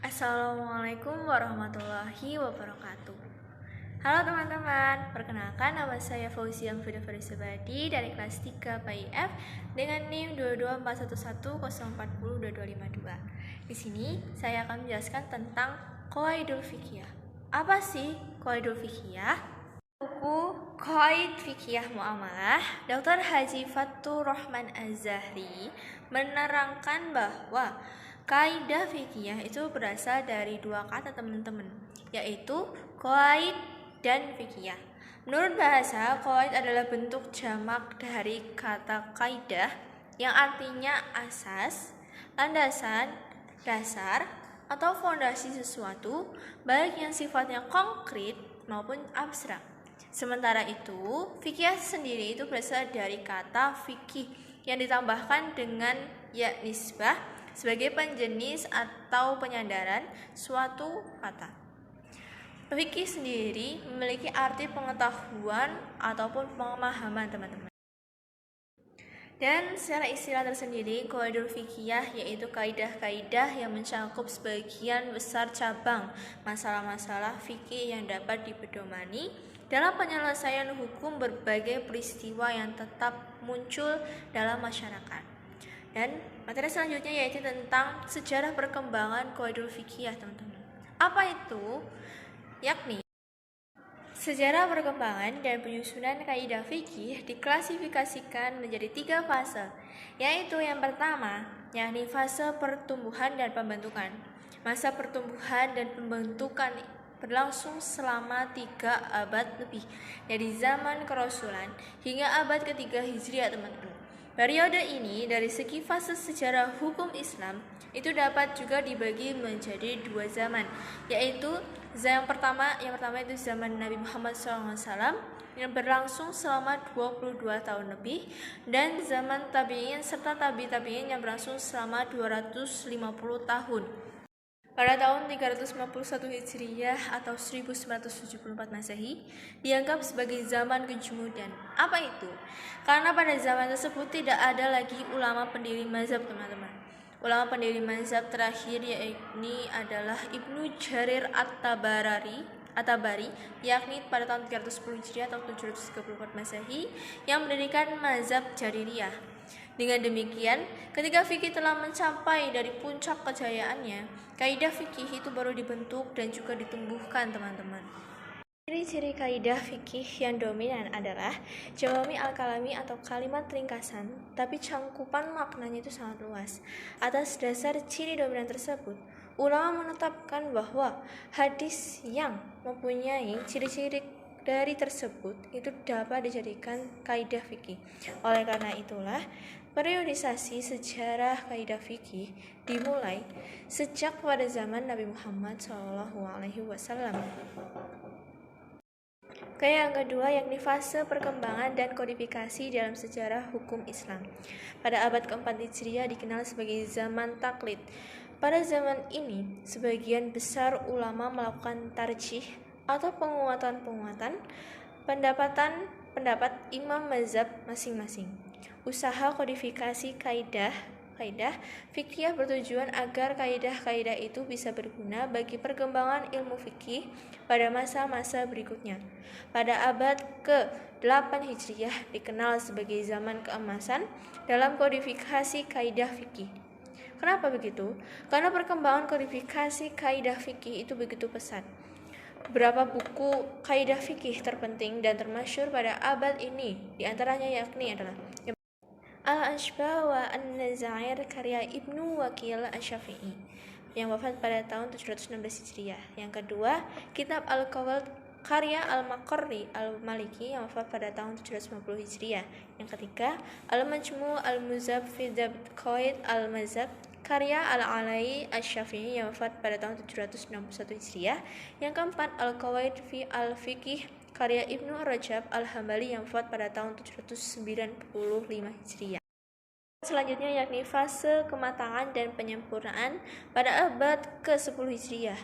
Assalamualaikum warahmatullahi wabarakatuh. Halo teman-teman, perkenalkan nama saya Fauziah Firdausabadi dari kelas 3 PAIF dengan NIM 2241104022252. Di sini saya akan menjelaskan tentang Qawaidul Fiqhiyah. Apa sih Qawaidul Fiqhiyah? Buku Qawaid Fiqhiyah Muamalah, Dr. Haji Fathur Rahman Az-Zahri menerangkan bahwa kaidah fikih itu berasal dari dua kata teman-teman, yaitu qawaid dan fikih. Menurut bahasa, qawaid adalah bentuk jamak dari kata kaidah yang artinya asas, landasan, dasar, atau fondasi sesuatu, baik yang sifatnya konkret maupun abstrak. Sementara itu, fikih sendiri itu berasal dari kata fikih yang ditambahkan dengan ya nisbah sebagai penjenis atau penyandaran suatu kata. Fikih sendiri memiliki arti pengetahuan ataupun pemahaman teman-teman. Dan secara istilah tersendiri, qawaidul fiqhiyah yaitu kaidah-kaidah yang mencakup sebagian besar cabang masalah-masalah fikih yang dapat dipedomani dalam penyelesaian hukum berbagai peristiwa yang tetap muncul dalam masyarakat. Dan materi selanjutnya yaitu tentang sejarah perkembangan qawaidul fiqhiyah, teman-teman. Apa itu? Yakni sejarah perkembangan dan penyusunan kaidah fikih diklasifikasikan menjadi 3 fase, yaitu yang pertama, yakni fase pertumbuhan dan pembentukan. Masa pertumbuhan dan pembentukan berlangsung selama 3 abad lebih, dari zaman kerasulan hingga abad ketiga Hijriah, teman-teman. Periode ini dari segi fase sejarah hukum Islam itu dapat juga dibagi menjadi 2 zaman, yaitu yang pertama itu zaman Nabi Muhammad SAW yang berlangsung selama 22 tahun lebih, dan zaman tabi'in serta tabi'in yang berlangsung selama 250 tahun. Pada tahun 351 Hijriah atau 1974 Masehi dianggap sebagai zaman kejemudan. Apa itu? Karena pada zaman tersebut tidak ada lagi ulama pendiri mazhab, teman-teman. Ulama pendiri mazhab terakhir yakni adalah Ibnu Jarir At-Tabari, yakni pada tahun 310 Hijriah atau 734 Masehi yang mendirikan mazhab Jaririyah. Dengan demikian, ketika fikih telah mencapai dari puncak kejayaannya, kaidah fikih itu baru dibentuk dan juga ditumbuhkan, teman-teman. Ciri-ciri kaidah fikih yang dominan adalah jawami al-kalami atau kalimat ringkasan, tapi cangkupan maknanya itu sangat luas. Atas dasar ciri dominan tersebut, ulama menetapkan bahwa hadis yang mempunyai ciri-ciri dari tersebut itu dapat dijadikan kaidah fikih. Oleh karena itulah, periodisasi sejarah kaidah fikih dimulai sejak pada zaman Nabi Muhammad SAW. Yang kedua yakni fase perkembangan dan kodifikasi dalam sejarah hukum Islam. Pada abad keempat Hijriah dikenal sebagai zaman taklid. Pada zaman ini, sebagian besar ulama melakukan tarjih atau penguatan pendapat imam mazhab masing-masing. Usaha kodifikasi kaidah fikih bertujuan agar kaidah-kaidah itu bisa berguna bagi perkembangan ilmu fikih pada masa-masa berikutnya. Pada abad ke-8 Hijriah dikenal sebagai zaman keemasan dalam kodifikasi kaidah fikih. Kenapa begitu? Karena perkembangan kodifikasi kaidah fikih itu begitu pesat. Beberapa buku kaidah fikih terpenting dan termasyhur pada abad ini diantaranya yakni adalah Al-Ashbah wa An-Nazair karya Ibnu Waqil Asy-Syafi'i yang wafat pada tahun 716 Hijriah. Yang kedua, kitab Al-Qawaid karya Al-Maqarri Al-Maliki yang wafat pada tahun 750 Hijriah. Yang ketiga, Al-Majmu' Al-Muzab fi Dabt Qawaid Al-Mazhab karya Al-Alai Asy-Syafi'i yang wafat pada tahun 761 Hijriah. Yang keempat, Al-Qawaid fi Al-Fiqh karya Ibnu Rajab Al-Hambali yang wafat pada tahun 795 Hijriah. Selanjutnya yakni fase kematangan dan penyempurnaan pada abad ke-10 Hijriah.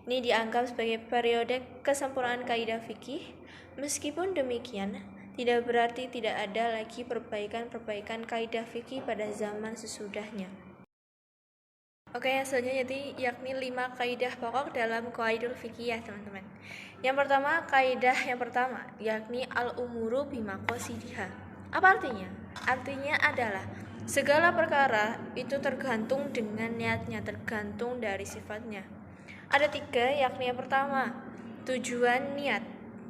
Ini dianggap sebagai periode kesempurnaan kaidah fikih. Meskipun demikian, tidak berarti tidak ada lagi perbaikan kaidah fikih pada zaman sesudahnya. Oke, yang selanjutnya yakni 5 kaidah pokok dalam qaidul fikih, teman-teman. Yang pertama, kaidah yang pertama yakni al-umuru bimaqasidiha. Apa artinya? Artinya adalah segala perkara itu tergantung dengan niatnya, tergantung dari sifatnya. Ada 3, yakni yang pertama, tujuan niat.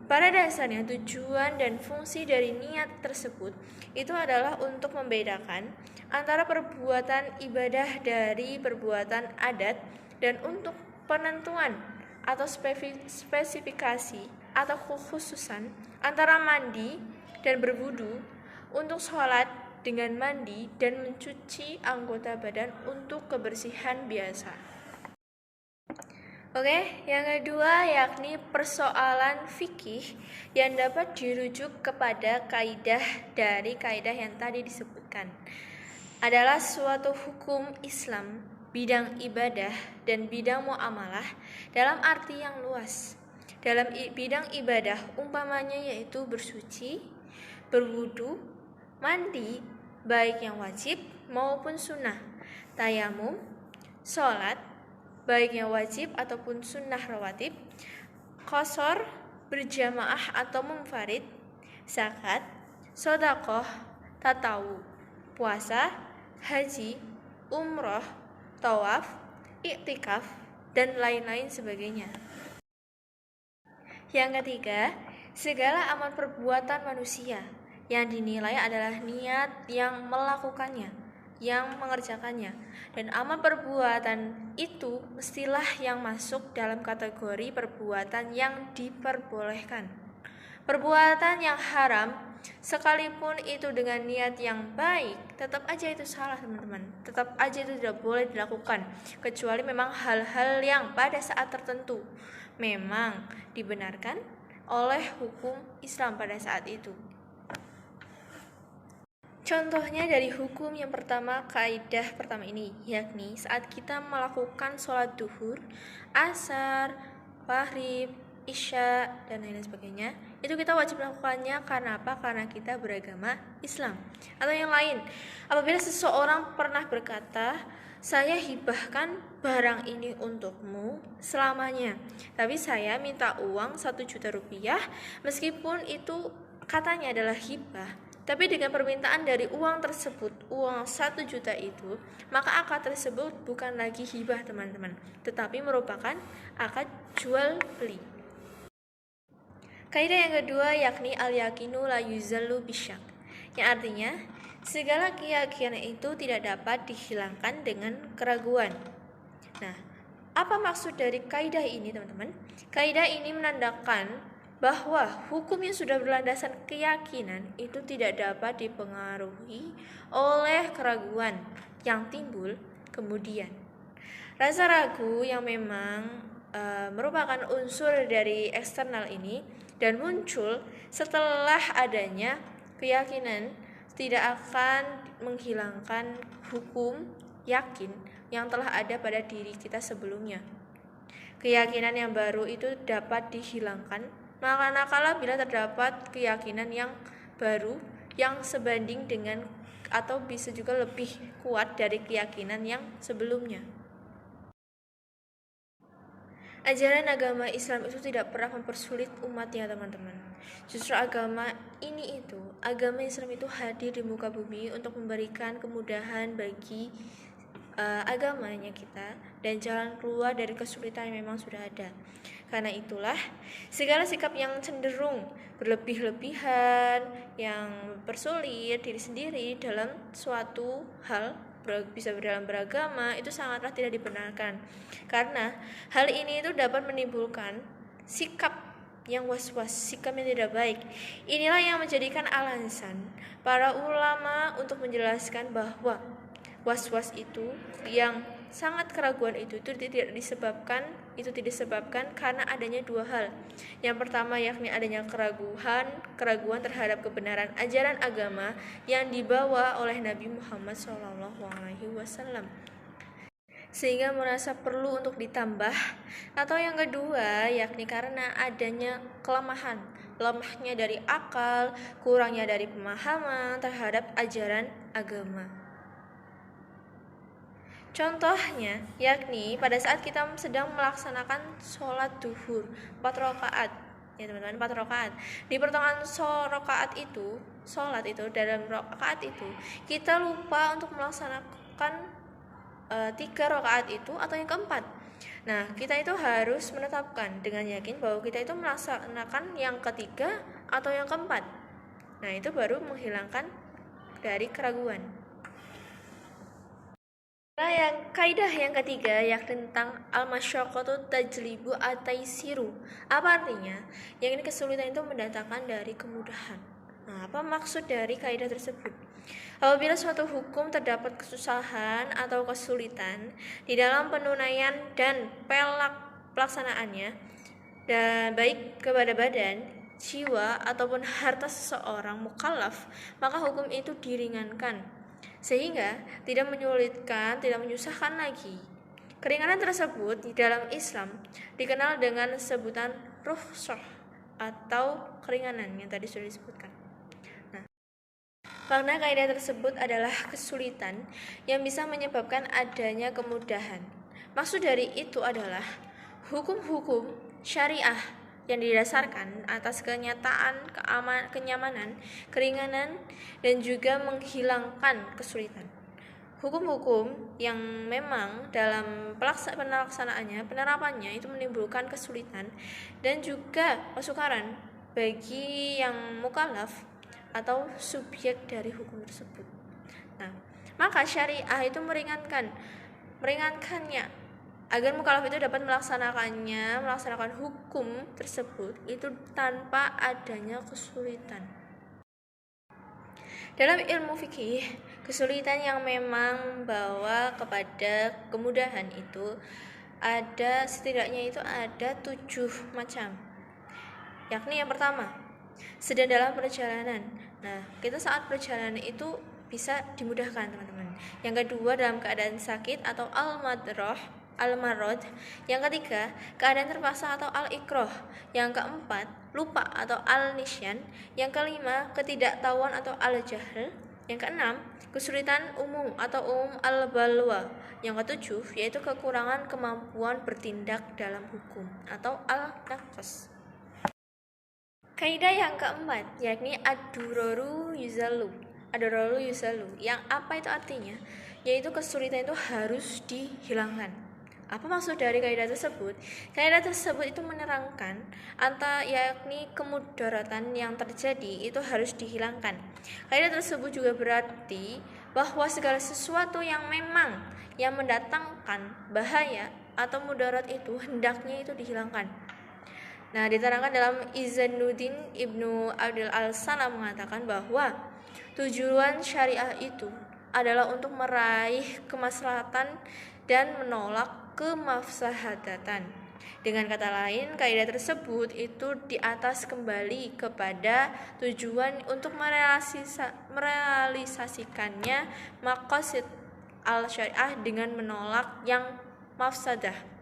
Pada dasarnya tujuan dan fungsi dari niat tersebut itu adalah untuk membedakan antara perbuatan ibadah dari perbuatan adat, dan untuk penentuan atau spesifikasi atau kekhususan antara mandi dan berwudu untuk sholat dengan mandi dan mencuci anggota badan untuk kebersihan biasa. Oke, yang kedua yakni persoalan fikih yang dapat dirujuk kepada kaidah dari kaidah yang tadi disebutkan. Adalah suatu hukum Islam, bidang ibadah dan bidang muamalah dalam arti yang luas. Dalam bidang ibadah umpamanya yaitu bersuci, berwudu, mandi, baik yang wajib maupun sunnah, tayamum, sholat, baik yang wajib ataupun sunnah rawatib, qashar, berjamaah atau munfarid, zakat, sedekah, tatawu, puasa, haji, umroh, tawaf, iktikaf, dan lain-lain sebagainya. Yang ketiga, segala amal perbuatan manusia yang dinilai adalah niat yang melakukannya, yang mengerjakannya, dan amal perbuatan itu mestilah yang masuk dalam kategori perbuatan yang diperbolehkan. Perbuatan yang haram, sekalipun itu dengan niat yang baik, tetap aja itu salah, teman-teman. Tetap aja itu tidak boleh dilakukan, kecuali memang hal-hal yang pada saat tertentu memang dibenarkan oleh hukum Islam pada saat itu. Contohnya dari hukum yang pertama, kaidah pertama ini, yakni saat kita melakukan sholat duhur, asar, maghrib, isya, dan lain sebagainya, itu kita wajib melakukannya karena apa? Karena kita beragama Islam. Atau yang lain, apabila seseorang pernah berkata, saya hibahkan barang ini untukmu selamanya, tapi saya minta uang 1 juta rupiah, meskipun itu katanya adalah hibah, tapi dengan permintaan dari uang tersebut, uang 1 juta itu, maka akad tersebut bukan lagi hibah, teman-teman, tetapi merupakan akad jual beli. Kaidah yang kedua yakni al-yakinu la yuzallu bisyak, yang artinya segala keyakinan itu tidak dapat dihilangkan dengan keraguan. Nah, apa maksud dari kaidah ini, teman-teman? Kaidah ini menandakan bahwa hukum yang sudah berlandasan keyakinan itu tidak dapat dipengaruhi oleh keraguan yang timbul kemudian. Rasa ragu yang memang merupakan unsur dari eksternal ini dan muncul setelah adanya keyakinan tidak akan menghilangkan hukum yakin yang telah ada pada diri kita sebelumnya. Keyakinan yang baru itu dapat dihilangkan manakala bila terdapat keyakinan yang baru yang sebanding dengan atau bisa juga lebih kuat dari keyakinan yang sebelumnya. Ajaran agama Islam itu tidak pernah mempersulit umatnya, teman-teman. Justru agama Islam itu hadir di muka bumi untuk memberikan kemudahan bagi agamanya kita dan jalan keluar dari kesulitan yang memang sudah ada. Karena itulah segala sikap yang cenderung berlebih-lebihan, yang mempersulit diri sendiri dalam suatu hal, bisa dalam beragama, itu sangatlah tidak dibenarkan. Karena hal ini itu dapat menimbulkan sikap yang was-was, sikap yang tidak baik. Inilah yang menjadikan alasan para ulama untuk menjelaskan bahwa was-was itu yang sangat keraguan itu tidak disebabkan karena adanya 2 hal. Yang pertama yakni adanya keraguan terhadap kebenaran ajaran agama yang dibawa oleh Nabi Muhammad SAW, sehingga merasa perlu untuk ditambah. Atau yang kedua yakni karena adanya lemahnya dari akal, kurangnya dari pemahaman terhadap ajaran agama. Contohnya yakni pada saat kita sedang melaksanakan sholat duhur 4 rakaat, ya teman-teman, 4 rakaat. Di pertengahan sholat itu dalam rakaat itu kita lupa untuk melaksanakan 3 rakaat itu atau yang keempat. Nah, kita itu harus menetapkan dengan yakin bahwa kita itu melaksanakan yang ketiga atau yang keempat. Nah, itu baru menghilangkan dari keraguan. Nah, kaidah yang ketiga yakni tentang al-masyaqqatu tajlibu at-taisiru. Apa artinya? Yang ini kesulitan itu mendatangkan dari kemudahan. Nah, apa maksud dari kaidah tersebut? Apabila suatu hukum terdapat kesusahan atau kesulitan di dalam penunaian dan pelaksanaannya, dan baik kepada badan, jiwa ataupun harta seseorang mukallaf, maka hukum itu diringankan sehingga tidak menyulitkan, tidak menyusahkan lagi. Keringanan tersebut di dalam Islam dikenal dengan sebutan rukhsah atau keringanan yang tadi sudah disebutkan. Nah, karena kaidah tersebut adalah kesulitan yang bisa menyebabkan adanya kemudahan. Maksud dari itu adalah hukum-hukum syariah yang didasarkan atas kenyataan, kenyamanan, keringanan, dan juga menghilangkan kesulitan. Hukum-hukum yang memang dalam pelaksanaannya, penerapannya itu menimbulkan kesulitan dan juga kesukaran bagi yang mukallaf atau subjek dari hukum tersebut. Nah, maka syariah itu meringankannya agar mukallaf itu dapat melaksanakan hukum tersebut itu tanpa adanya kesulitan. Dalam ilmu fikih, kesulitan yang memang membawa kepada kemudahan itu setidaknya ada 7 macam. Yakni yang pertama, sedang dalam perjalanan. Nah, kita saat perjalanan itu bisa dimudahkan, teman-teman. Yang kedua, dalam keadaan sakit atau al-marad. Yang ketiga, keadaan terpaksa atau al-ikrah. Yang keempat, lupa atau al-nisyan. Yang kelima, ketidaktahuan atau al-jahl. Yang keenam, kesulitan umum atau al-balwa. Yang ketujuh, yaitu kekurangan kemampuan bertindak dalam hukum atau al-naqs. Kaidah yang keempat yakni ad-duraru yuzalu. Yang apa itu artinya? Yaitu kesulitan itu harus dihilangkan. Apa maksud dari kaidah tersebut? Kaidah tersebut itu menerangkan yakni kemudaratan yang terjadi itu harus dihilangkan. Kaidah tersebut juga berarti bahwa segala sesuatu yang memang yang mendatangkan bahaya atau mudarat itu hendaknya itu dihilangkan. Nah, diterangkan dalam Izzanuddin Ibnu Abdul Al-Salam mengatakan bahwa tujuan syariah itu adalah untuk meraih kemaslahatan dan menolak kemafsadatan. Dengan kata lain, kaidah tersebut itu di atas kembali kepada tujuan untuk merealisasikannya maqasid al-syariah dengan menolak yang mafsadah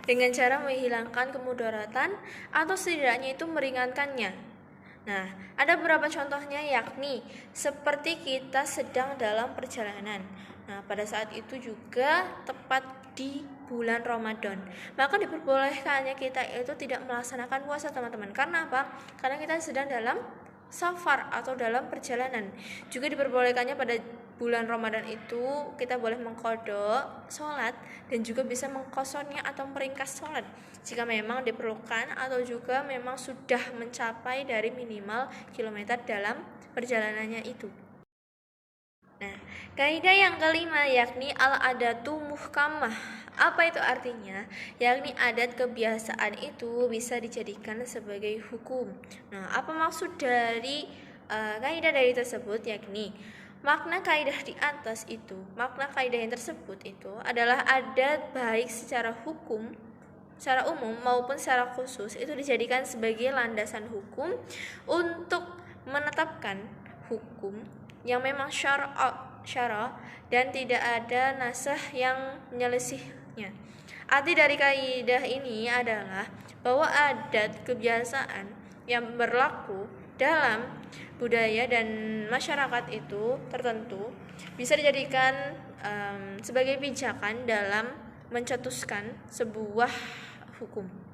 dengan cara menghilangkan kemudaratan atau setidaknya itu meringankannya. Nah, ada beberapa contohnya yakni seperti kita sedang dalam perjalanan. Nah, pada saat itu juga tepat di bulan Ramadan, maka diperbolehkannya kita itu tidak melaksanakan puasa, teman-teman. Karena apa? Karena kita sedang dalam safar atau dalam perjalanan. Juga diperbolehkannya pada bulan Ramadan itu kita boleh mengqadha sholat dan juga bisa mengqasarnya atau meringkas sholat jika memang diperlukan atau juga memang sudah mencapai dari minimal kilometer dalam perjalanannya itu. Nah, kaidah yang kelima yakni al-adatu muhkamah. Apa itu artinya? Yakni adat kebiasaan itu bisa dijadikan sebagai hukum. Nah, apa maksud dari kaidah dari tersebut? Yakni makna kaidah di atas itu, makna kaidah yang tersebut itu adalah adat baik secara hukum, secara umum maupun secara khusus itu dijadikan sebagai landasan hukum untuk menetapkan hukum yang memang syara dan tidak ada nasah yang menyelesaikannya. Arti dari kaidah ini adalah bahwa adat kebiasaan yang berlaku dalam budaya dan masyarakat itu tertentu bisa dijadikan sebagai pijakan dalam mencetuskan sebuah hukum.